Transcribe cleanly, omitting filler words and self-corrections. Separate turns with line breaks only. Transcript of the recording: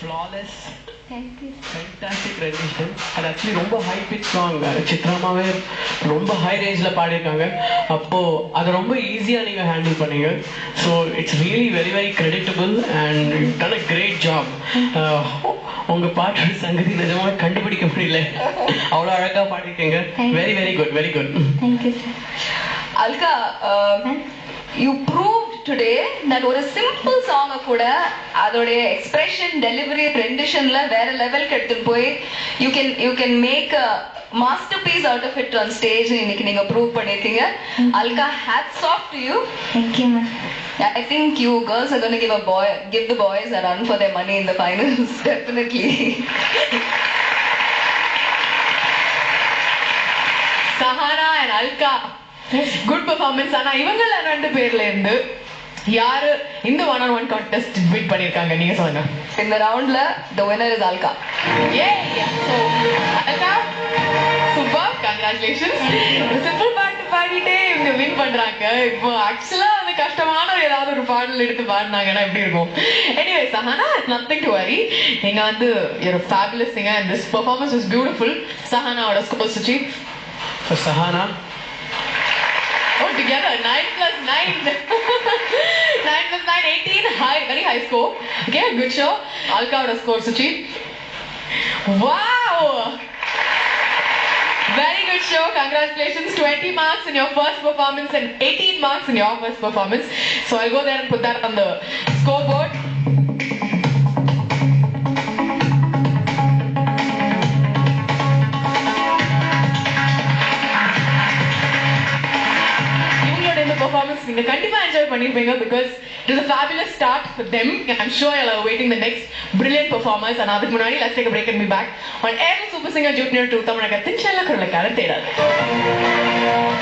flawless,
Thank you.
fantastic rendition. And actually ரொம்ப high pitch song. சித்ராமாவே ரொம்ப high rangeல பாடிருக்காங்க. அப்போ அது ரொம்ப ஈஸியா நீங்க ஹேண்டில் பண்ணீங்க. So it's really very very creditable and you've done a great job. உங்க பாட்டு சங்கதி நிஜமா கண்டுபிடிக்க முடியல. அவ்வளவு அழகா பாடிருக்கீங்க. Very very good, very good.
Thank you, sir.
Alka, you proved today that ஒரு simple song கூட அதோடைய expression, delivery, renditionல வேற லெவலுக்கு எடுத்துட்டு போய் you can make a masterpiece out of it on stage. இன்னைக்கு நீங்க prove பண்ணிருக்கீங்க. Alka, hats off to you.
Thank you, ma'am.
I think you girls are going to give the boys a run for their money in the finals. Definitely.
Sahana and Alka, good performance. ஆனா இவங்கள ரெண்டு பேர்ல இருந்து யாரு இந்த one-on-one contest win பண்ணிருக்காங்க நீங்க சொல்லுங்க.
In the roundல the winner is Alka.
Yay! So Alka, super, congratulations. Simple பாட்டு பாடிட்டே இவங்க வின் பண்றாங்க. இப்போ ஆக்சுவலா வந்து கஷ்டமான ஏதாவது ஒரு பாடல் எடுத்து பாடினாங்கன்னா எப்படி இருக்கும்? Anyway, Sahana, nothing to worry. நீங்க வந்து you're a fabulous singer and this performance was beautiful. Sahana ஓட score Suchi.
For Sahana,
Oh, together 9 plus 9. 9 plus 9, 18. High, very high score. Okay, good show. Alka would score, Suchi. Wow! Very good show. Congratulations. 20 marks in your first performance and 18 marks in your first performance. So I'll go there and put that on the scoreboard. Performance நீங்க கண்டிப்பா enjoy பண்ணிருப்பீங்க because it was a fabulous start for them and I'm sure you're awaiting the next brilliant performance. And அதுக்கு முன்னாடி let's take a break and be back on Air Super Singer Junior 2 தமிழகத்தின் செல்ல குரலுக்கான தேடல்.